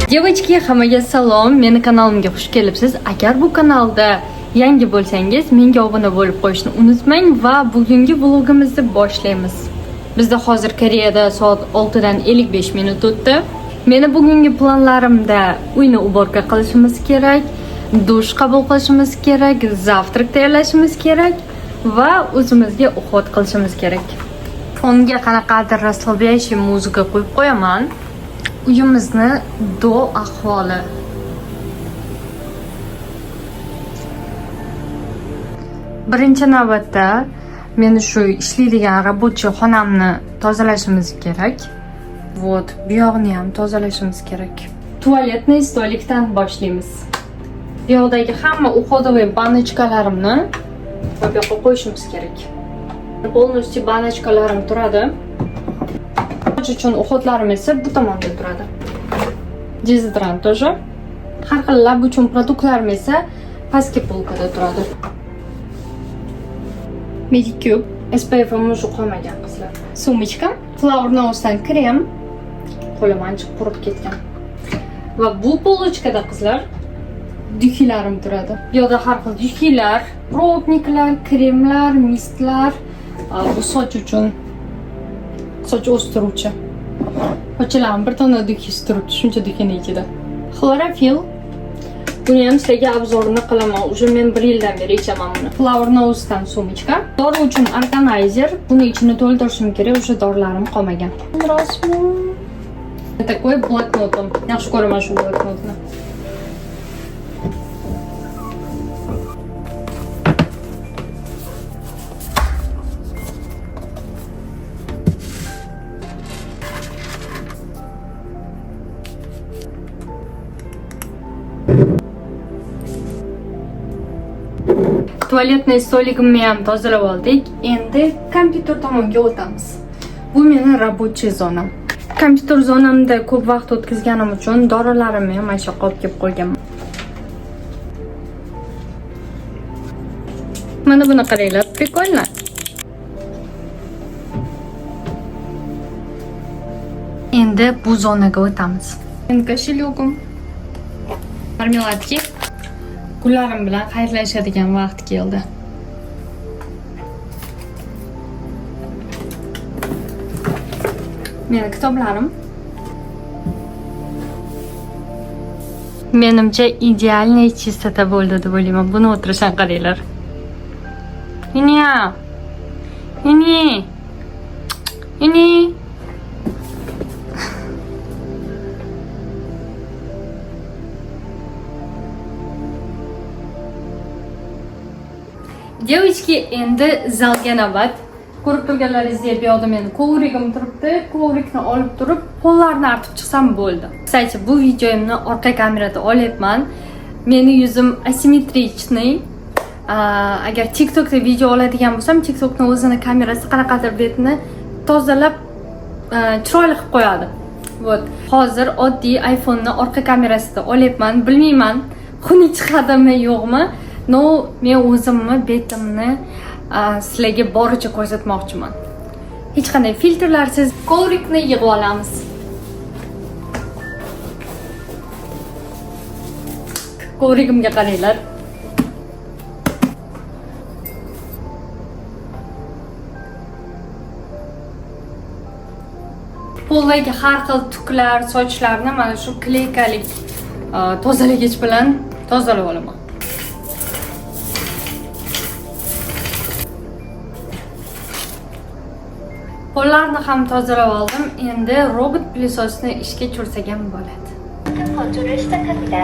Девочки, hammaga salom. Meni kanalimga xush kelibsiz. Agar bu kanalda yangi bo'lsangiz, menga obuna bo'lib qo'yishni unutmang va bugungi vlogimizni boshlaymiz. Bizda hozir Koreyada soat 6 dan 55 minut o'tdi. Meni bugungi planlarimda uyni uborka qilishimiz kerak, dush qabul qilishimiz kerak, zavtrak tayyorlashimiz kerak va o'zimizga ovqat qilishimiz kerak. Fonga qanaqadir расслабляющий muzika qo'yib qo'yaman. Uyimizni do ahvoli. Birinchi navbatda meni shu ishlaydigan рабочий xonamni tozalashimiz kerak. Вот, bu yoqni ham tozalashimiz kerak. Tualetniy stolikdan boshlaymiz. Bu yoqdagi hamma uходовый banочкalarimni bu yoqqa qo'yishimiz kerak. Полностью banочкalarim turadi. Uchun uходlarim esa bu tomonda turadi. Dezodorant тоже. Har xil lab uchun produktlarim esa pastki polkada turadi. Medicube, SPF mushuk qolmagan qizlar. Sumочка, Flower Nose'dan krem, qo'lim ancha qurib ketgan. Va bu polochkada qizlar dukilarim turadi. Bu yerda har xil dukilar, probniklar, kremlar, mistlar, bu soch uchun soch o'stiruvchi. Sochlarni bir tona duki turibdi, shuncha dukini ichida. Xlorofil. Buni ham sizga obzorini qilaman. Уже men 1 yildan beri ichaman buni. Flower Nose'dan sumочка. Dori uchun organizer. Buni ichini to'ldirishim kerak, o'sha dorilarim qolmagan. Rasmi. Такой блокнотом. Yaxshi ko'raman shu bloknotni. Tualetniy stoligimni ham tozalab oldik. Endi kompyuter tomonga o'tamiz. Bu meni рабочий zonam. Kompyuter zonamda ko'p vaqt o'tkazganim uchun dorilarimni ham mana shu yoqqa olib kelib qo'yganman. Mana buni qaranglar, прикольно. Endi bu zonaga o'tamiz. Endi koshelyokim, marmeladki. Kunlarim bilan xayrlashadigan vaqt keldi. Meni kitoblarim. Menimcha idealniy chistota bo'ldi deb o'ylayman. Buni o'tirishdan qaranglar. Ini. Девочки, endi zalga navbat. Ko'rib turganlaringizdek, bu yoqda meni kovrigim turibdi. Kovrikni olib turib, qo'llarni artib chiqsam bo'ldi. Kстати, bu videomni orqa kamerada olyapman. Meni yuzim asimetrichniy. Agar TikTokda video oladigan bo'lsam, TikTokning o'zini kamerasi qanaqadir betni tozalab chiroyli qilib qo'yadi. Вот. Hozir oddiy iPhone'ni orqa kamerasida olyapman. Bilmayman, xunuk chiqadimi, yo'qmi? No, men o'zimni betimni sizlarga boricha ko'rsatmoqchiman. Hech qanday filtrlarsiz kovrikni yig'ib olamiz. Kovrigimga qaranglar. Qo'ldagi har xil tuklar, sochlarni mana shu kleykalik tozalagich bilan tozalab olaman. Qo'llarni ham tozalab oldim. Endi robot plisosni ishga tushirsak ham bo'ladi. 건조를 시작합니다.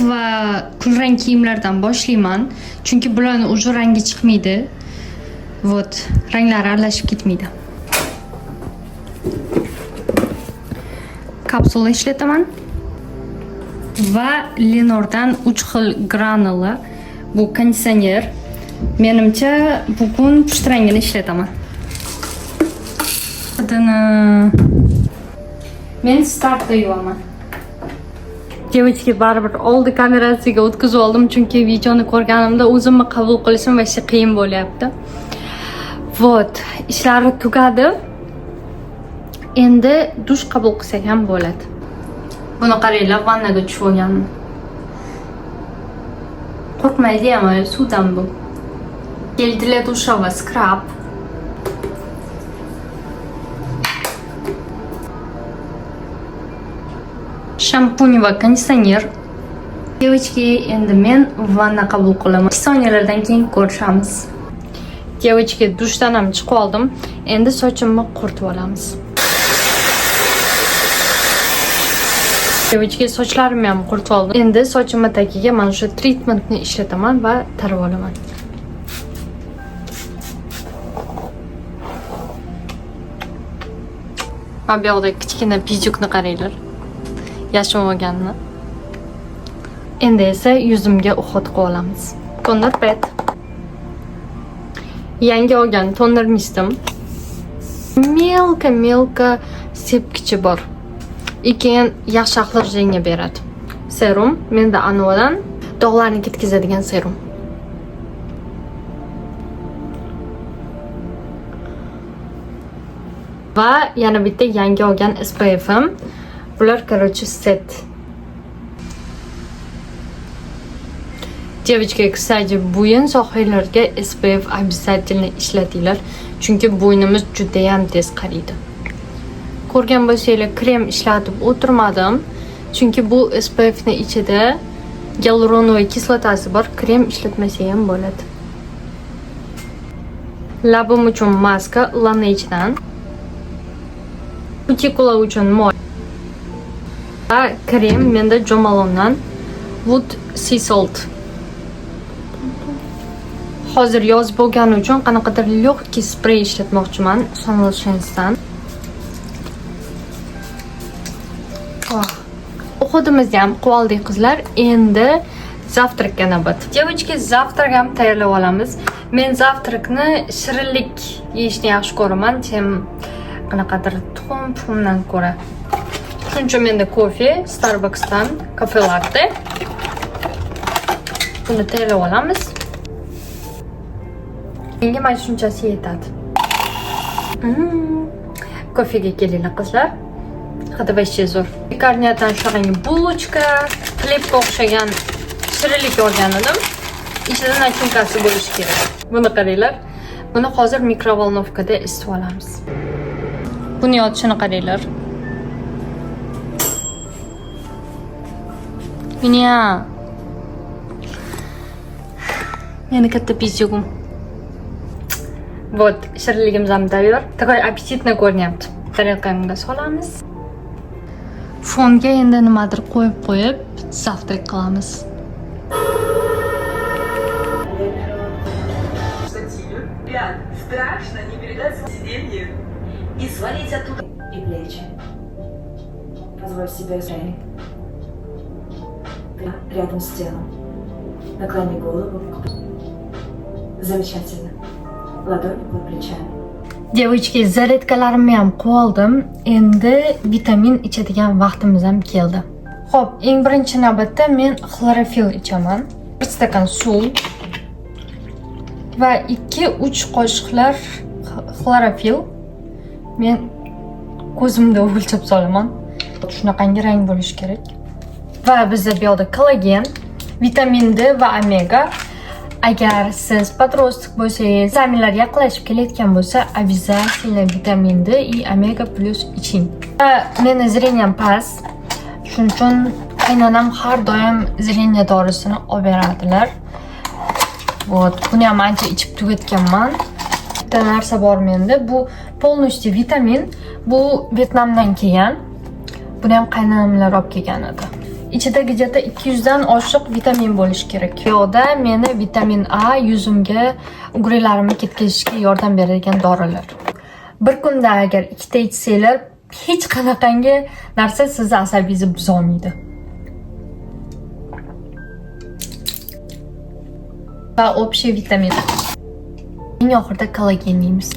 Va kulrang kiyimlardan boshlayman, chunki bularning уже rangi chiqmaydi. Вот, ranglari aralashib ketmaydi. Kapsula ishlataman. Va Lenordan 3 xil granula. Bu konditsioner. Menimcha bugun pushti rangini ishlataman. Men startda yuvaman. Девочки, baribir oldi kamerasiga o'tkazib oldim, chunki videoni ko'rganimda o'zimni qabul qilishim va qiyin bo'lyapti. Vot, ishlari tugadi. Endi dush qabul qilsak ham bo'ladi. Buni qaranglar, vannaga tushib olganman. Qo'rqmaydi ham, suvdan bu. Keldilar dushava skrab. Shampun va konditsioner. Девочки, endi men vanna qabul qilaman. 2 soniyalardan keyin ko'rishamiz. Девочки, dushdan ham chiqib oldim. Endi sochimni quritib olamiz. Девочки, sochlarimni ham quritib oldim. Endi sochimni tagiga mana shu treatmentni ishlataman va tarab olaman. Mana bu yoqda kichkina pijukni qaranglar. Yashib olganini. Endi esa yuzimga uxlatib olamiz. Toner pad. Yangi olgan toner mistim. Melka sepkichi bor. Keyin yaxshi aqlajanga beradi. Serum, menda Anodan dog'larni ketkazadigan serum. Va yana bitta yangi olgan SPF'im. Bular короче set. Девочки, kısaca bo'yin sohalarga SPF обязательно ishlatinglar, chunki bo'ynimiz juda ham tez qariydi. Ko'rgan bo'lsanglar, krem ishlatib o'tirmadim, chunki bu SPF ni ichida gyaluronoviy kislotasi bor, krem ishlatmasa ham bo'ladi. Labim uchun maska Laneige'dan. Kutikula uchun moy. Va krem menda Jo Malondan Wood Sea Salt. Hozir yoz bo'lgani uchun qanaqadir lёгкий sprey ishlatmoqchiman Sunlashens'dan. O'qitimizni ham qildik qizlar. Endi zavtrakka navbat. Девочки, zavtrak ham tayyorlab olamiz. Men zavtrakni shirinlik yeyishni yaxshi ko'raman, чем qanaqadir tuxumdan ko'ra. Shuning uchun menda kofe Starbucks'dan kafe latte. Buni tayyorlab olamiz. Menga mana shunchasi yetadi. Kofega kelinglar qizlar. Hadi вообще zo'r. Pikarniyatdan shunaqangi bulochka, xlebga o'xshagan shirinlik olgan edim. Ichida nachonkasi bo'lishi kerak. Buni qaranglar. Buni hozir mikrovolnovkada isitib olamiz. Buni yotishini qaranglar. Меня. Meni katta pizjugim. Вот, shirinligimiz ham tayyor. Такой аппетитно ko'rinyapti. Tarelkamga solamiz. Fonga endi nimadir qo'yib zavtrak qilamiz. Страшно не передать сиденье и свалить оттуда и плечи. Позволь себе стоять рядом с телом. Наклони голову. Замечательно. Ладони под плечами. Девочки, zaryadkalarimni ham qo'ydim. Endi vitamin ichadigan vaqtimiz ham keldi. Xo'p, eng birinchi navbatda men xlorofil ichaman. 1 stakan suv va 2-3 qoshiqlar xlorofil. Men ko'zimda o'lchab solaman. Shunaqangi rang bo'lishi kerak. Va bizda bu yoqda kollagen, vitamin D va omega. Agar siz подросток bo'lsangiz, zaminlar yaqinlashib kelayotgan bo'lsa, обязательно vitamin D и omega plus iching. Meni zreniyam past. Shuning uchun qaynonam har doim zreniya dorisini olib beradilar. Вот, buni ham ancha ichib tugatganman. Bitta narsa bor menda, bu полностью vitamin. Bu Vyetnamdan kelgan. Buni ham qaynonamlar olib kelgan edi. İçida g'ijata 200 dan oshiq vitamin bo'lishi kerak. Bu yoqda meni vitamin A yuzimga ugrilarimni ketkazishga yordam beradigan dorilar. Bir kunda agar 2 ta ichsanglar, hech qanaqangi narsa sizni asabingizni buza olmaydi. Va общий vitamin. Eng oxirida kollagen yeymiz.